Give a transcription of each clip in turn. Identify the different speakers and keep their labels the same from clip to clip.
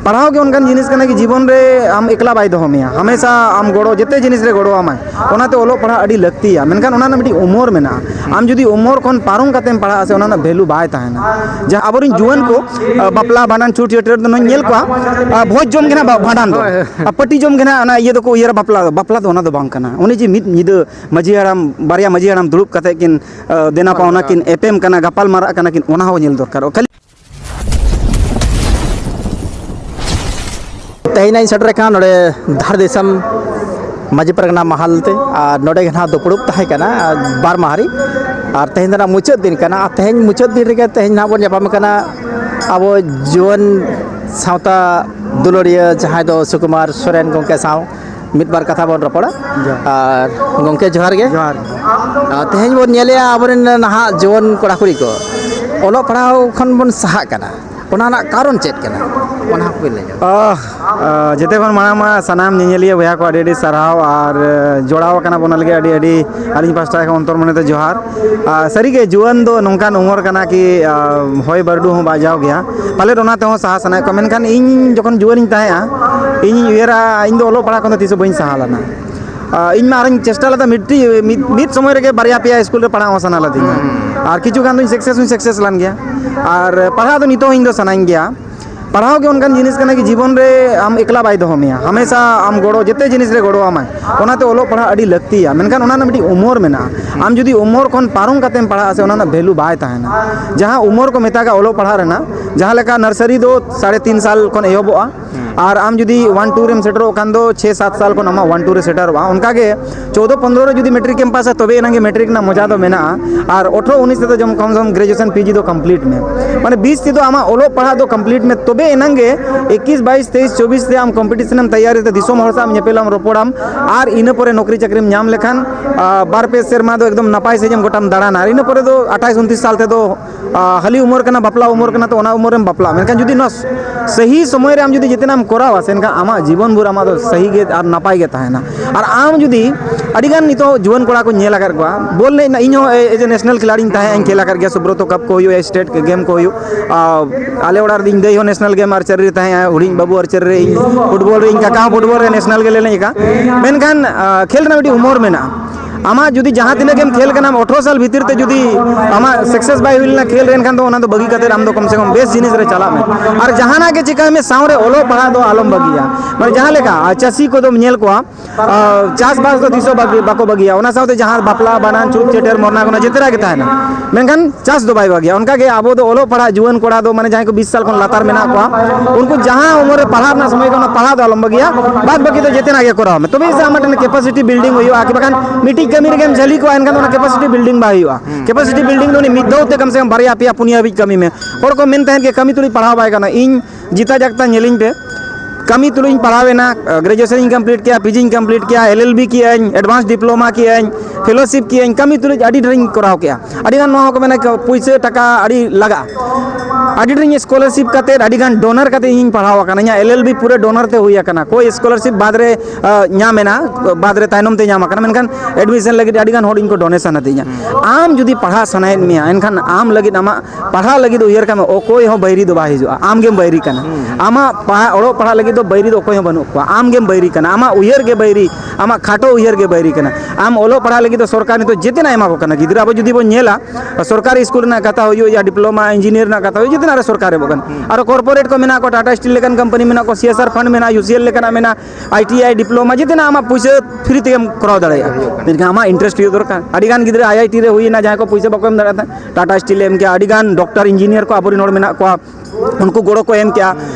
Speaker 1: पढ़ाओ के उनकान जिनिस कना कि जीवन रे आम एकला बाय दो हमें हमेशा आम गोड़ो जिते जिनिस रे गोड़ो आमाय ओनाते ओलो पढ़ा अड़ी लगती है मेनखान ओना ना मिटी उमर मेना आम जुदी उमर खन पारम कातेम पढ़ा से ओना ना वैल्यू बाय ताहेना जहाँ आबोरिन जुवन को बापला बानान छूट छेटर दो नेल को भोज जम गेना भाडान दो पट्टी जम गेना ना ये दो को ये बापला दो ओना दो बांग कना उनी जी मिद निद मजी हराम बारिया मजी हराम दुरुब कते किन देना पावना किन एपेम कना गपाल मारा कना किन ओना हो नेल दरकार
Speaker 2: तेना सेटर नोड़े धार दिसम माजी परगना महालते और नोड़े दुपुड़ब तहकना बार माहारी और तेहन मुचाद दिन तेहन मुचाद दिन रे तेहन ना बन जापाम अब जुवन सावता दुलड़िया जहाँ दो सुकुमार सोरेन गोंके साव मिद बार कथा बन रपड़ा और गोंके जोहार गे तेहन बन नेले आबरेन नहा जुवन कोड़ा कुड़ी को ओलो पढ़ाओ खन बन सहाकना ओना कारण चेक कना ओना को ले
Speaker 1: जेते खन मामा सनाम नियलिया भैया को अडी सराव और जोड़ाव कना बोना लगे अडी आलिन पास्टा के अंतर मने तो जोहार सरी के जुवन दो नोंकान उमर कना कि होय बरडू हो बाजाव गया पाले ओना ते हो सहा सना को मेनखान इन जखन जुवन इन ताया इन उयरा इन दो ओलो पढ़ा कोन तिस बइन सहा लाना इन मारन चेष्टा लदा मिड समय रे बारिया पिया स्कूल रे पढ़ा सना लदी और किछु गान दो सक्सेस लान गया और पढ़ा तो नितो इन दो सनाइन गया पढ़ाओ के उनकान जिनिस कना कि जीवन रे आम एकला बाय दो हमें हमेशा आम गोड़ो जिते जिनिस रे गोड़ो आमाय ओनाते ओलो पढ़ा अड़ी लगती है मेनखान ओना ना मिटी उमर मेना आम जुदी उमर खन पारम कातेम पढ़ा से ओना ना वैल्यू बाय ताहेना जहाँ उमर को मेतागा ओलो पढ़ा रेना जहाँ लेका नर्सरी दो 3.5 साल खन एहबोआ और आम जुदी 1-2 रेम सेटरो खान दो 6-7 साल को नमा 1-2 रे सेटरवा उनका के 14-15 रे जुदी मैट्रिक केम पास तबे एनागे मैट्रिक ना मजा दो मेना और 18-19 ते तो जम कम से कम ग्रेजुएशन पीजी दो कंप्लीट में माने 20 ते तो आमा ओलो पढ़ा दो कंप्लीट में तबे एनागे 21-22-23-24 ते आम कंपटीशन में तैयारी ते दिसोम हर साम नेपेलाम रोपोड़ाम और इन परे नौकरी चाकरी में नाम लेखान बार पे सेरमा दो एकदम नपाय से जम गोटाम दाड़ाना इन परे दो 28-29 साल ते दो हाली उमर कना बापला उमर कना तो ओना उमर में बापला मेनखान जुदी न सही समय रे आम जुदी जितना कोरावा सेनका आमा जीवन भर आमा तो सही गे और नपाय गे ताहेना और आम जुदी अड़ीगान नितो जुवन कोड़ा को नेल आकर गवा बोल ने इनो एज ए नेशनल खिलाड़ी ताहे खेल आकर गया सुब्रतो कप को हुयो स्टेट के गेम को हुयो आले ओडार दिन दई हो नेशनल गेम आर्चरी ताहे हुडिंग बाबू आर्चरी रे फुटबॉल रे काका फुटबॉल रे नेशनल गेले ने का मेनखान खेल ना मिटी उमर मेना आमा जुदी जहाँ तीन गेम खेल कना 18 साल भीतर ते जुदी आमा सक्सेस बाय हुइलना खेल रेन खान तो ओना तो बगी कते आम दो कम से कम बेस जिनिस रे चला में और जहाना के चिका में सावरे ओलो पढ़ा दो आलम बगिया माने जहाँ लेका चासी को दो नेल को चास बास तो दिसो बाको बगिया ओना सावते जहाँ बापला बानान चुप चेटर मरना कोना जेतरा के ताहेना मेनखान चास दो बाय बगिया उनका के आबो दो ओलो पढ़ा जुवन कोड़ा दो माने जहाँ को 20 साल को लातार मेना को उनको जहाँ उम्र पढ़ा ना समय को पढ़ा दो आलम बगिया बाद बगी तो जेतना के कोरा में तबे से आमटन कैपेसिटी बिल्डिंग होयो आके बखान मीटिंग कमी रे गेम झली को एनखान ओना कैपेसिटी बिल्डिंग बा हुआ कैपेसिटी बिल्डिंग दो मिद दो कम से कम बारिया पिया पुनिया भी कमी में और को मेन तहन के कमी तुली पढ़ाव बाय कना इन जीता जागता नेलिंग पे कमी तुलिंग पढ़ावे ना ग्रेजुएशन कंप्लीट किया पीजी कंप्लीट किया एलएलबी किया एडवांस डिप्लोमा किया फेलोशिप किया कमी तुलिंग अड़ी ड्रिंग कराव किया अड़ी गान को मेना पैसे टका अड़ी लगा अड़ी ड्रिंग स्कॉलरशिप काते अड़ी गान डोनर काते इन पढ़ाव कना एलएलबी पूरे डोनर ते हुई कना कोई स्कॉलरशिप बाद रे नामेना बाद रे तायनम ते नामा कना मेनखान एडमिशन लगी अड़ी गान होड़ इनको डोनेशन अतिया आम जुदी पढ़ा सनायत में एनखान आम लगी आमा पढ़ा लगी उयर का में कोई हो बैरी दो बा हिजुआ आम गेम बैरी कना आमा ओड़ो पढ़ा लगी तो बैरी दो कोई बनु को आम गेम बैरी कना आमा उयर गे बैरी आमा खाटो उयर गे बैरी कना आम ओलो पढ़ा लगी तो सरकार तो जितना एमा को कना गिदरा अब जुदी बो नेला सरकारी स्कूल ना कथा होयो या डिप्लोमा इंजीनियर ना कथा होयो जितना रे सरकार बगन और कॉर्पोरेट को मेना को टाटा स्टील लेकन कंपनी मेना को सीएसआर फंड मेना यूसीएल लेकन मेना आईटीआई डिप्लोमा जितना आमा पैसे फ्री ते कराव दड़ाया लेकिन आमा इंटरेस्ट हो दरकार अड़ी गान गिदरा आईआईटी रे हुई ना जहां को पैसे बको एम दड़ाता टाटा स्टील एम के अड़ी गान डॉक्टर इंजीनियर को आबोरी नोड मेना को उनको गोड़ो को एम क्या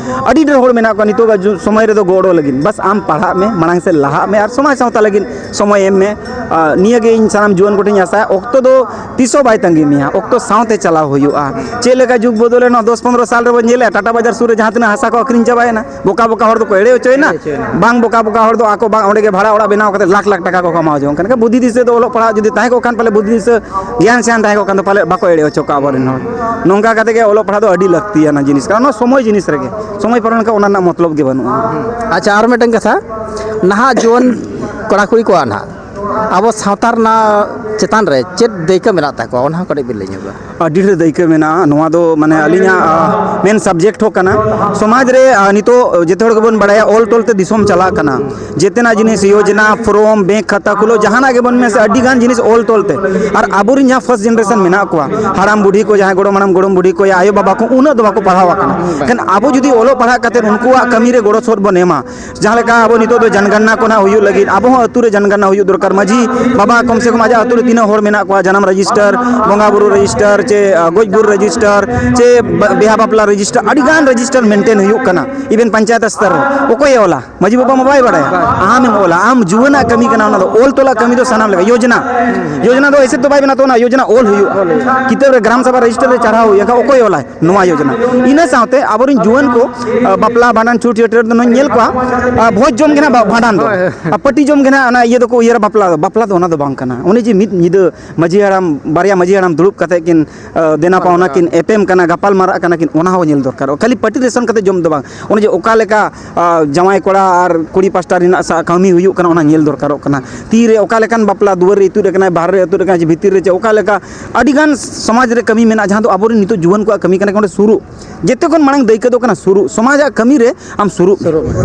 Speaker 1: अड़ी ढेर होड़ मेना को नितो समय रे दो गोड़ो लगिन बस आम पढ़ा में मांग से लहा में और समाज सावता लगिन समय एम में निये गे इन सानाम जुवन कोटिन आसा ओक्तो दो तीसो बाय तंगी मिया ओक्तो सावते चलाव होयुआ चे लेका जुग बदले न 10-15 साल रे बनेले टाटा बाजार सुरे जहां तना हासा को अखरिन चाबाय ना बोका बोका हर दो को एड़े होचोय ना बांग बोका बोका हर दो आको बांग ओडे के भाड़ा ओड़ा बनाव कते लाख लाख टका को कमाव जो कनका बुद्धि दिसे दो ओलो पढ़ा जुदी ताहे को खान पले बुद्धि दिसे ज्ञान से ताहे को खान पले बाको एड़े होचो का बरे न नोंगा कते के ओलो पढ़ा दो अडी लगती है ना जिनिस कारण समय जिनिस रे समय परन का ओना मतलब के बनु
Speaker 2: अच्छा और मेटन कथा नहा जोन कोड़ा कुड़ी को आना abo सावता रना चेतान रे चेत दायित्व मेना ताको ओना कड़े बिल लेबा
Speaker 1: ᱟᱹᱰᱤ ᱰᱷᱮᱨ ᱫᱟᱹᱭᱠᱟᱹ ᱢᱮᱱᱟᱜᱼᱟ ᱱᱚᱣᱟ ᱫᱚ ᱢᱟᱱᱮ ᱟᱹᱞᱤᱧᱟᱜ ᱢᱮᱱ ᱥᱟᱵᱡᱮᱠᱴ ᱦᱚᱸ ᱠᱟᱱᱟ ᱥᱚᱢᱟᱡᱽ ᱨᱮ ᱱᱤᱛᱚᱜ ᱡᱮᱛᱮ ᱦᱚᱲ ᱜᱮᱵᱚᱱ ᱵᱟᱲᱟᱭᱟ ᱚᱞ ᱛᱚᱞ ᱛᱮ ᱫᱤᱥᱚᱢ ᱪᱟᱞᱟᱜ ᱠᱟᱱᱟ ᱡᱮᱛᱮᱱᱟᱜ ᱡᱤᱱᱤᱥ ᱭᱳᱡᱚᱱᱟ ᱯᱷᱨᱚᱢ ᱵᱮᱝᱠ ᱠᱷᱟᱛᱟ ᱠᱷᱩᱞᱟᱹᱣ ᱡᱟᱦᱟᱱᱟᱜ ᱜᱮᱵᱚᱱ ᱢᱮᱱ ᱥᱮ ᱟᱹᱰᱤ ᱜᱟᱱ ᱡᱤᱱᱤᱥ ᱚᱞ ᱛᱚᱞ ᱛᱮ ᱟᱨ ᱟᱵᱚᱨᱤᱱ ᱡᱟᱦᱟᱸ ᱯᱷᱟᱥᱴ ᱡᱮᱱᱟᱨᱮᱥᱚᱱ ᱢᱮᱱᱟᱜ ᱠᱚᱣᱟ ᱦᱟᱲᱟᱢ ᱵᱩᱰᱷᱤ ᱠᱚ ᱡᱟᱦᱟᱸᱭ ᱜᱚᱲᱚᱢ ᱦᱟᱲᱟᱢ ᱜᱚᱲᱚᱢ ᱵᱩᱰᱷᱤ ᱠᱚ ᱟᱭᱳ ᱵᱟᱵᱟ ᱠᱚ ᱩᱱᱟᱹᱜ ᱫᱚ ᱵᱟᱠᱚ ᱯᱟᱲᱦᱟᱣ ᱟᱠᱟᱱᱟ ᱮᱱᱠᱷᱟᱱ ᱟᱵᱚ ᱡᱩᱫᱤ ᱚᱞᱚᱜ ᱯᱟᱲᱦᱟᱜ ᱠᱟᱛᱮ ᱩᱱᱠᱩᱣᱟᱜ ᱠᱟᱹᱢᱤ ᱨᱮ ᱜᱚᱲᱚ ᱥᱚᱦᱚᱫ ᱵᱚᱱ ᱮᱢᱟ ᱡᱟᱦᱟᱸ ᱞᱮᱠᱟ ᱟᱵᱚ ᱱᱤᱛᱚᱜ ᱫᱚ ᱡᱚᱱᱜᱚᱱᱱᱟ ᱠᱚ ᱱᱟᱦᱟᱜ ᱦᱩᱭᱩᱜ ᱞᱟᱹᱜᱤᱫ ᱟᱵᱚ ᱦᱚᱸ ᱟᱹᱛᱩ ᱨᱮ ᱡᱚᱱᱜᱚᱱᱱᱟ ᱦᱩᱭᱩᱜ ᱫᱚᱨᱠᱟর ᱢᱟᱹᱡᱷᱤ ᱵᱟᱵᱟ ᱠᱚᱢ ᱥᱮ ᱠᱚᱢ ᱟᱡᱟᱜ ᱟᱹᱛᱩ ᱨᱮ ᱛᱤᱱᱟᱹᱜ ᱦᱚᱲ ᱢᱮᱱᱟᱜ ᱠᱚᱣᱟ ᱡᱟᱱᱟᱢ ᱨᱮᱡᱤᱥᱴᱟᱨ ᱵᱚᱸᱜᱟ ᱵᱩᱨᱩ ᱨᱮᱡᱤᱥᱴᱟᱨ ᱪᱮ ᱜᱚᱡ ᱜᱩᱨ ᱨᱮᱡᱤᱥᱴᱟर ᱪᱮ ᱵᱤᱦᱟ ᱵᱟᱯᱞᱟ ᱨᱮᱡᱤᱥᱴᱟर ᱟᱹᱰᱤ ᱜᱟᱱ ᱨᱮᱡᱤᱥᱴᱟर ᱢᱮᱱᱴᱮᱱ ᱦᱩᱭᱩᱜ ᱠᱟᱱᱟ ᱤᱵᱷᱮᱱ ᱯᱚᱧᱪᱟᱭᱮᱛ ᱥᱛᱚᱨ ᱨᱮ ᱚᱠᱚᱭᱮ ᱚᱞᱟ ᱢᱟᱹᱡᱷᱤ ᱵᱟᱵᱟ ᱢᱟ ᱵᱟᱭ ᱵᱟᱲᱟᱭᱟ ᱟᱢᱮᱢ ᱚᱞᱟ ᱟम ᱡᱩᱣᱟᱹᱱᱟᱜ ᱠᱟᱹᱢᱤ ᱠᱟᱱᱟ ᱚᱱᱟ ᱫᱚ ᱚᱞ ᱛᱚᱞᱟᱜ ᱠᱟᱹᱢᱤ ᱫᱚ ᱥᱟᱱᱟᱢ ᱞᱮᱠᱟ ᱭᱳᱡᱚᱱᱟ ᱫᱚ ᱮᱥᱮ ᱫᱚ ᱵᱟᱭ ᱵᱮᱱᱟᱣ ᱛᱟᱵᱚᱱᱟ ᱭᱳᱡᱚᱱᱟ ᱚᱞ ᱦᱩᱭᱩᱜᱼᱟ ᱠᱤᱛᱟᱹᱵ ᱨᱮ ᱜᱨᱟᱢ ᱥᱚᱵᱷᱟ ᱨᱮᱡᱤᱥᱴᱟर ᱨᱮ ᱪᱟᱨᱦᱟᱣ ᱦᱩᱭᱩᱜᱼᱟ ᱮᱱᱠᱷᱟᱱ ᱚᱠᱚᱭ ᱚᱞᱟᱭ ᱱᱚᱣᱟ ᱭᱳᱡᱚᱱᱟ ᱤᱱᱟᱹ ᱥᱟᱶᱛᱮ ᱟᱵᱚᱨᱤᱱ ᱡᱩᱣᱟᱹᱱ ᱠᱚ ᱵᱟᱯᱞᱟ ᱵᱷᱟᱸᱰᱟᱱ ᱪᱷᱩᱸᱛ ᱪᱷᱟᱹᱴᱭᱟᱹᱨ ᱫᱚ ᱧᱮᱞ ᱠᱚᱣᱟ ᱵᱷᱚᱡᱽ ᱡᱚᱢ ᱜᱮ ᱱᱟᱦᱟᱜ ᱵᱷᱟᱸᱰᱟᱱ ᱫᱚ ᱯᱟᱹᱴᱤ ᱡᱚᱢ ᱜᱮ ᱱᱟᱦᱟᱜ ᱚᱱᱟ ᱤᱭᱟᱹ ᱫᱚᱠᱚ ᱩᱭᱦᱟᱹᱨᱟ ᱵᱟᱯᱞᱟ ᱫᱚ ᱚᱱᱟ ᱫᱚ ᱵᱟᱝ ᱠᱟᱱᱟ ᱩᱱᱤ ᱡᱮ ᱢᱤᱫ ᱧᱤᱫᱟᱹ ᱢᱟᱹᱡᱷᱤ ᱦᱟᱲᱟᱢ ᱵᱟᱨᱭᱟ ᱢᱟᱹᱡᱷᱤ ᱦᱟᱲᱟᱢ ᱫᱩᱲᱩᱵ ᱠᱟᱛᱮ ᱠᱤᱱ ᱫᱮᱱᱟ ᱯᱟᱣᱱᱟ ᱠᱤᱱ ᱮᱯᱮᱢ ᱠᱟᱱᱟ ᱜᱟᱯᱟᱞ ᱢᱟᱨᱟᱜ ᱠᱟᱱᱟ ᱠᱤᱱ ᱚᱱᱟ ᱦᱚᱸ ᱧᱮᱞ ᱫᱚᱨᱠᱟᱨᱚᱜ ᱠᱷᱟᱹᱞᱤ ᱯᱟᱹᱴᱤ ᱨᱮᱥᱚᱱ ᱠᱟᱛᱮ ᱡᱚᱢ ᱫᱚ ᱵᱟᱝ ᱚᱱᱮ ᱡᱮ ᱚᱠᱟ ᱞᱮᱠᱟ ᱡᱟᱶᱟᱭ ᱠᱚᱲᱟ ᱟᱨ ᱠᱩᱲᱤ ᱯᱟᱥᱴᱟ ᱨᱮᱱᱟᱜ ᱠᱟᱹᱢᱤ ᱦᱩᱭᱩᱜ ᱠᱟᱱᱟ ᱚᱱᱟ ᱧᱮᱞ ᱫᱚᱨᱠᱟᱨᱚᱜ ᱠᱟᱱᱟ ᱛᱤᱨᱮ ᱚᱠᱟ ᱞᱮᱠᱟᱱ ᱵᱟᱯᱞᱟ ᱫᱩᱣᱟᱹᱨ ᱨᱮ ᱤᱛᱩᱫ ᱟᱠᱟᱱᱟᱭ ᱵᱟᱦᱨᱮ ᱨᱮ ᱤᱛᱩᱫ ᱟᱠᱟᱱᱟᱭ ᱵᱷᱤᱛᱤᱨ ᱨᱮ ᱪᱮ ᱚᱠᱟ ᱞᱮᱠᱟ ᱟᱹᱰᱤ ᱜᱟᱱ ᱥᱚᱢᱟᱡᱽ ᱨᱮ ᱠᱟᱹᱢᱤ ᱢᱮᱱᱟᱜᱼᱟ ᱡᱟᱦᱟᱸ ᱫᱚ ᱟᱵᱚᱨᱤᱱ ᱱᱤᱛᱚᱜ ᱡᱩᱣᱟᱹᱱ ᱠᱚᱣᱟᱜ ᱠᱟᱹᱢᱤ ᱠᱟᱱᱟ ᱚᱸᱰᱮ ᱥᱩᱨᱩᱜ ᱡᱮᱛᱮ ᱠᱷᱚᱱ ᱢᱟᱲᱟᱝ ᱫᱟᱹᱭᱠᱟᱹ ᱫᱚ ᱠᱟᱱᱟ ᱥᱩᱨᱩᱜ ᱥᱚᱢᱟᱡᱟᱜ ᱠᱟᱹᱢᱤ ᱨᱮ ᱟᱢ ᱥᱩᱨᱩᱜ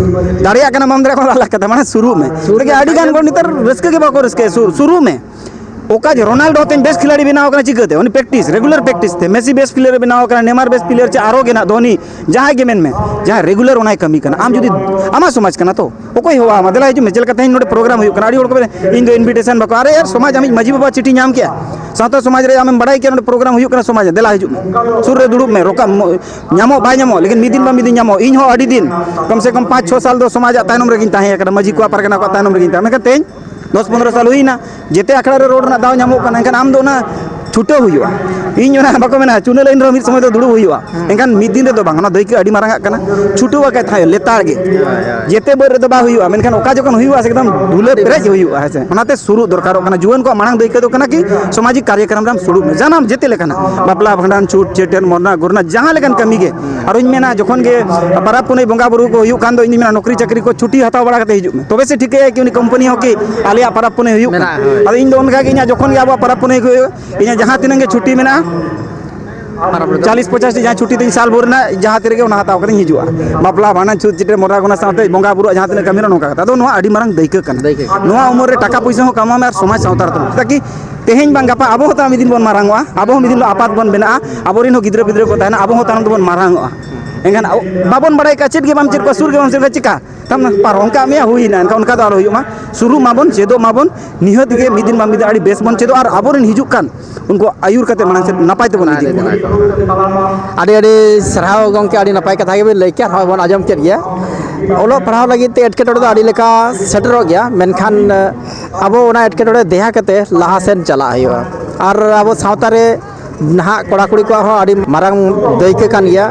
Speaker 1: ᱫᱟᱲᱮᱭᱟᱜ ᱠᱟᱱᱟ ᱵᱟᱢ ᱫᱟᱲᱮᱭᱟᱜ ᱠᱟᱱᱟ ᱟᱞᱟᱜ ᱠᱟᱛᱷᱟ ᱢᱟᱱᱮ ᱥᱩᱨᱩᱜ ᱢᱮ ᱟᱹᱰᱤ ᱜᱟᱱ ᱦᱚᱲ ᱱᱮᱛᱟᱨ ᱨᱟᱹᱥᱠᱟᱹ ᱜᱮ ᱵᱟᱠᱚ ᱨᱟᱹᱥᱠᱟᱹᱭᱟ ᱥᱩᱨᱩᱜ ᱢᱮ ᱚᱠᱟ ᱡᱮ ᱨᱳᱱᱟᱞᱰᱳ ᱛᱮᱧ ᱵᱮᱥ ᱠᱷᱤᱞᱟᱲᱤ ᱵᱮᱱᱟᱣ ᱟᱠᱟᱱᱟ ᱪᱤᱠᱟᱹᱛᱮ ᱩᱱᱤ ᱯᱨᱮᱠᱴᱤᱥ ᱨᱮᱜᱩᱞᱟᱨ ᱯᱨᱮᱠᱴᱤᱥ ᱛᱮ ᱢᱮᱥᱤ ᱵᱮᱥ ᱯᱞᱮᱭᱟᱨ ᱵᱮᱱᱟᱣ ᱟᱠᱟᱱᱟ ᱱᱮᱢᱟᱨ ᱵᱮᱥ ᱯᱞᱮᱭᱟᱨ ᱪᱮ ᱟᱨᱚ ᱜᱮ ᱱᱟᱦᱟᱜ ᱫᱷᱳᱱᱤ ᱡᱟᱦᱟᱸᱭ ᱜᱮ ᱢᱮᱱᱢᱮ ᱡᱟᱦᱟᱸᱭ ᱨᱮᱜᱩᱞᱟᱨ ᱚᱱᱟᱭ ᱠᱟᱹᱢᱤ ᱠᱟᱱᱟ ᱟᱢ ᱡᱩᱫᱤ ᱟᱢᱟᱜ ᱥᱚᱢᱟᱡᱽ ᱠᱟᱱᱟ ᱛᱚ ᱚᱠᱚᱭ ᱦᱚᱦᱚ ᱟᱢᱟ ᱫᱮᱞᱟ ᱦᱤᱡᱩᱜ ᱢᱮ ᱪᱮᱫ ᱞᱮᱠᱟ ᱛᱮᱦᱮᱧ ᱱᱚᱰᱮ ᱯᱨᱳᱜᱨᱟᱢ ᱦᱩᱭᱩᱜ ᱠᱟᱱᱟ ᱟᱹᱰᱤ ᱦᱚᱲ ᱠᱚ ᱢᱮᱱᱟ ᱤᱧ ᱫᱚ ᱤᱱᱵᱷᱤᱴᱮᱥᱚᱱ ᱵᱟᱠᱚ ᱟᱨᱮ ᱭᱟᱨ ᱥᱚᱢᱟᱡᱽ ᱟᱢᱤᱡ ᱢᱟᱹᱡᱷᱤ ᱵᱟᱵᱟ ᱪᱤᱴᱷᱤ ᱧᱟᱢ ᱠᱮᱜᱼᱟ ᱥᱟᱶᱛᱟ ᱥᱚᱢᱟᱡᱽ ᱨᱮ ᱟᱢᱮᱢ ᱵᱟᱲᱟᱭ ᱠᱮᱜᱼᱟ ᱱᱚᱰᱮ ᱯᱨᱳᱜᱨᱟम ᱦᱩᱭᱩᱜ ᱠᱟᱱᱟ ᱥᱚᱢᱟᱡᱽ ᱨᱮ ᱫᱮᱞᱟ ᱦᱤᱡᱩᱜ ᱢᱮ ᱥᱩᱨ ᱨᱮ ᱫᱩᱲᱩᱵ ᱢᱮ ᱧᱟᱢᱚᱜ ᱵᱟᱭ ᱧᱟᱢᱚᱜ ᱞᱮᱠᱤᱱ ᱢᱤᱫ ᱫᱤᱱ ᱵᱟ ᱢᱤᱫ ᱫᱤᱱ ᱧᱟᱢᱚᱜ ᱤᱧ ᱦᱚᱸ ᱟᱹᱰᱤ ᱫᱤᱱ ᱠᱚᱢ ᱥᱮ ᱠᱚᱢ 5-6 ᱥᱟᱞ ᱫᱚ ᱥᱚᱢᱟᱡᱟᱜ ᱛᱟᱭᱱᱚᱢ ᱨᱮᱜᱤᱧ ᱛᱟᱦᱮᱸ ᱟᱠᱟᱱᱟ ᱢᱟᱹᱡᱷᱤ ᱠᱚᱣᱟᱜ ᱯᱟᱨᱜᱟᱱᱟ ᱠᱚᱣᱟᱜ ᱛᱟᱭᱱᱚᱢ ᱨᱮᱜᱤᱧ ᱛᱟᱦᱮᱸ ᱢᱮᱱᱠᱷᱟᱱ ᱛᱮᱦᱮᱧ 10-15 ᱥᱟᱞ ᱦᱩᱭᱱᱟ ᱡᱮᱛᱮ ᱟᱠᱷᱲᱟ ᱨᱮ ᱨᱚᱲ ᱨᱮᱱᱟᱜ ᱫᱟᱣ ᱧᱟᱢᱚᱜ ᱠᱟᱱᱟ ᱮᱱᱠᱷᱟᱱ ᱟᱢ ᱫᱚ ᱚᱱᱟ ᱪᱷᱩᱴᱟᱹᱣ ᱦᱩᱭᱩᱜᱼᱟ ᱤᱧ ᱚᱱᱟ ᱵᱟᱠᱚ ᱢᱮᱱᱟ ᱪᱩᱱᱟᱹ ᱞᱟᱭᱤᱱ ᱨᱮᱦᱚᱸ ᱢᱤᱫ ᱥᱚᱢᱚᱭ ᱫᱚ ᱫᱩᱲᱩᱵ ᱦᱩᱭᱩᱜᱼᱟ ᱮᱱᱠᱷᱟᱱ ᱢᱤᱫ ᱫᱤᱱ ᱨᱮᱫᱚ ᱵᱟᱝ ᱚᱱᱟ ᱫᱟᱹᱭᱠᱟᱹ ᱟᱹᱰᱤ ᱢᱟᱨᱟᱝᱟᱜ ᱠᱟᱱᱟ ᱪᱷᱩᱴᱟᱹᱣ ᱟᱠᱟᱫ ᱛᱟᱦᱮᱸ ᱞᱮᱛᱟᱲ ᱜᱮ ᱡᱮᱛᱮ ᱵᱟᱹᱫ ᱨᱮᱫᱚ ᱵᱟᱝ ᱦᱩᱭᱩᱜᱼᱟ ᱢᱮᱱᱠᱷᱟन ᱚᱠᱟ ᱡᱚᱠᱷᱚᱱ ᱦᱩᱭᱩᱜᱼᱟ ᱮᱠᱫᱚᱢ ᱫᱷᱩᱞᱟᱹ ᱯᱮᱨᱮᱡ ᱦᱩᱭᱩᱜᱼᱟ ᱦᱮᱸᱥᱮ ᱚᱱᱟᱛᱮ ᱥᱩᱨᱩᱜ ᱫᱚᱨᱠᱟᱨᱚᱜ ᱠᱟᱱᱟ ᱡᱩᱣᱟᱹᱱ ᱠᱚᱣᱟᱜ ᱢᱟᱲᱟᱝ ᱫᱟᱹᱭᱠᱟᱹ ᱫᱚ ᱠᱟᱱᱟ ᱠᱤ ᱥᱟᱢᱟᱡᱤᱠ ᱠᱟᱨᱭᱚᱠᱨᱚᱢ ᱨᱮ ᱥᱩᱨᱩᱜ ᱢᱮ ᱡᱟᱱᱟᱢ ᱡᱮᱛᱮ ᱞᱮᱠᱟᱱᱟᱜ ᱵᱟᱯᱞᱟ ᱵᱷᱟᱸᱰᱟᱱ ᱪᱷᱩᱸᱛ ᱪᱷᱟᱹᱴᱭᱟᱹᱨ ᱢᱚᱨᱱᱟ ᱜᱩᱨᱱᱟ ᱡᱟᱦᱟᱸ ᱞᱮᱠᱟᱱ ᱠᱟᱹᱢᱤ ᱜᱮ ᱟᱨᱚᱧ ᱢᱮᱱᱟ ᱡᱚᱠᱷᱚᱱ ᱜᱮ ᱯᱟᱨᱟᱵᱽ ᱯᱩᱱᱟᱹᱭ ᱵᱚᱸᱜᱟ ᱵᱩᱨᱩ ᱠᱚ ᱦᱩᱭᱩᱜ ᱠᱟᱱ ᱫᱚ ᱤᱧ ᱢᱮᱱᱟ ᱱᱚᱠᱨᱤ ᱪᱟᱹᱠᱨᱤ ᱠᱚ ᱪᱷᱩᱴᱤ ᱦᱟᱛᱟᱣ ᱵᱟᱲᱟ ᱠᱟᱛᱮ ᱦᱤᱡᱩᱜ ᱢᱮ ᱛᱚᱵᱮ ᱥᱮ ᱴᱷᱤᱠᱟᱹᱭᱟ ᱠᱤ ᱩᱱᱤ ᱠᱳᱢᱯᱟᱱᱤ ᱦᱚᱸ ᱠᱤ ᱟᱞᱮᱭᱟᱜ ᱯᱟᱨᱟᱵᱽ ᱯᱩᱱᱟᱹᱭ ᱦᱩᱭᱩᱜ ᱠᱟᱱᱟ ᱟᱫᱚ ᱤᱧ ᱫᱚ ᱚᱱᱠᱟ ᱜᱮ ᱤᱧᱟᱹᱜ ᱡᱚᱠᱷᱚᱱ ᱜᱮ ᱟᱵᱚᱣᱟᱜ ᱯᱟᱨᱟᱵᱽ ᱯᱩᱱᱟᱹᱭ ᱠᱚ ᱦᱩᱭᱩᱜᱼᱟ ᱤᱧᱟᱹᱜ ᱡᱟᱦᱟᱸ ᱛᱤᱱᱟᱹᱜ ᱜᱮ ᱪᱷᱩᱴᱤ ᱢᱮᱱᱟᱜᱼᱟ 40-50 ᱴᱤ ᱡᱟᱦᱟᱸ ᱪᱷᱩᱴᱤ ᱛᱤᱧ ᱥᱟᱞ ᱵᱷᱳᱨ ᱨᱮᱱᱟᱜ ᱡᱟᱦᱟᱸ ᱛᱤᱨᱮᱜᱮ ᱚᱱᱟ ᱦᱟᱛᱟᱣ ᱠᱟᱛᱮᱧ ᱦᱤᱡᱩᱜᱼᱟ ᱵᱟᱯᱞᱟ ᱵᱷᱟᱸᱰᱟᱱ ᱪᱷᱩᱸᱛ ᱪᱷᱟᱹᱴᱭᱟᱹᱨ ᱢᱚᱨᱟ ᱜᱩᱨᱱᱟ ᱥᱟᱶᱛᱮ ᱵᱚᱸᱜᱟ ᱵᱩᱨᱩᱣᱟᱜ ᱡᱟᱦᱟᱸ ᱛᱤᱱᱟᱹᱜ ᱠᱟᱹᱢᱤ ᱱᱚᱝᱠᱟ ᱠᱟᱛᱷᱟ ᱟᱫᱚ ᱱᱚᱣᱟ ᱟᱹᱰᱤ ᱢᱟᱨᱟᱝ ᱫᱟᱹᱭᱠᱟᱹ ᱠᱟᱱᱟ ᱱᱚᱣᱟ ᱩᱢᱮᱨ ᱨᱮ ᱴᱟᱠᱟ ᱯᱩᱭᱥᱟᱹ ᱦᱚᱸ ᱠᱟᱢᱟᱣ ᱢᱮ ᱟᱨ ᱥᱚᱢᱟᱡᱽ ᱥᱟᱶᱛᱟ ᱨᱮ ᱛᱟᱠᱤ ᱛᱮᱦᱮᱧ ᱵᱟᱝ ᱜᱟᱯᱟ ᱟᱵᱚ ᱦᱚᱸ ᱢᱤᱫ ᱫᱤᱱ ᱵᱚᱱ ᱢᱟᱨᱟᱝᱚᱜᱼᱟ ᱟᱵᱚ ᱦᱚᱸ ᱢᱤᱫ ᱫᱤᱱ ᱟᱯᱟᱛ ᱵᱚᱱ ᱵᱮᱱᱟᱜᱼᱟ ᱟᱵᱚᱨᱮᱱ ᱦᱚᱸ ᱜᱤᱫᱽᱨᱟᱹ ᱯᱤᱫᱽᱨᱟᱹ ᱠᱚ ᱛᱟᱦᱮᱱᱟ ᱟᱵᱚ ᱦᱚᱸ ᱛᱟᱭᱱᱚᱢ ᱛᱮᱵᱚᱱ ᱢᱟᱨᱟᱝᱚᱜᱼᱟ ᱮᱱᱠᱷᱟᱱ ᱵᱟᱵᱚᱱ ᱵᱟᱲᱟᱭ ᱠᱟᱜ ᱪᱮᱫ ᱜᱮ ᱵᱟᱢ ᱪᱮᱫ ᱠᱚᱣᱟ ᱥᱩᱨ ᱜᱮ ᱵᱟᱢ ᱪᱮᱫ ᱠᱚᱣᱟ ᱪᱤᱠᱟ ᱛᱟᱢ ᱯᱟᱨᱚᱢ ᱠᱟᱜ ᱢᱮᱭᱟ ᱦᱩᱭᱱᱟ ᱮᱱᱠᱷᱟᱱ ᱚᱱᱠᱟ ᱫᱚ ᱟᱞᱚ ᱦᱩᱭᱩᱜ ᱢᱟ ᱥᱩᱨᱩᱜ ᱢᱟᱵᱚᱱ ᱪᱮᱫᱚᱜ ᱢᱟᱵᱚᱱ ᱱᱤᱦᱟᱹᱛ ᱜᱮ ᱢᱤᱫ ᱫᱤᱱ ᱵᱟᱝ ᱢᱤᱫ ᱫᱤᱱ ᱟᱹᱰᱤ ᱵᱮᱥ ᱵᱚᱱ ᱪᱮᱫᱚᱜᱼᱟ ᱟᱨ ᱟᱵᱚᱨᱮᱱ ᱦᱤᱡᱩᱜ ᱠᱟᱱ उनको आयुर करते मानस नपाय तेबन इदी
Speaker 2: ᱟᱹᱰᱤ ᱟᱹᱰᱤ ᱥᱟᱨᱦᱟᱣ ᱜᱚᱢᱠᱮ ᱟᱹᱰᱤ ᱱᱟᱯᱟᱭ ᱠᱟᱛᱷᱟ ᱜᱮᱵᱤᱱ ᱞᱟᱹᱭ ᱠᱮᱜᱼᱟ ᱱᱚᱜᱼᱚᱭ ᱵᱚᱱ ᱟᱸᱡᱚᱢ ᱠᱮᱫ ᱜᱮᱭᱟ ᱚᱞᱚᱜ ᱯᱟᱲᱦᱟᱣ ᱞᱟᱹᱜᱤᱫ ᱛᱮ ᱮᱴᱠᱮᱴᱚᱬᱮ ᱫᱚ ᱟᱹᱰᱤ ᱞᱮᱠᱟ ᱥᱮᱴᱮᱨᱚᱜ ᱜᱮᱭᱟ ᱢᱮᱱᱠᱷᱟन ᱟᱵᱚ ᱚᱱᱟ ᱮᱴᱠᱮᱴᱚᱬᱮ ᱫᱮᱭᱟ ᱠᱟᱛᱮ ᱞᱟᱦᱟ ᱥᱮᱱ ᱪᱟᱞᱟᱜ ᱦᱩᱭᱩᱜᱼᱟ ᱟᱨ ᱟᱵᱚ ᱥᱟᱶᱛᱟ ᱨᱮ ᱱᱟᱦᱟᱜ ᱠᱚᱲᱟ ᱠᱩᱲᱤ ᱠᱚᱣᱟᱜ ᱦᱚᱸ ᱟᱹᱰᱤ ᱢᱟᱨᱟᱝ ᱫᱟᱹᱭᱠᱟᱹ ᱠᱟᱱ ᱜᱮᱭᱟ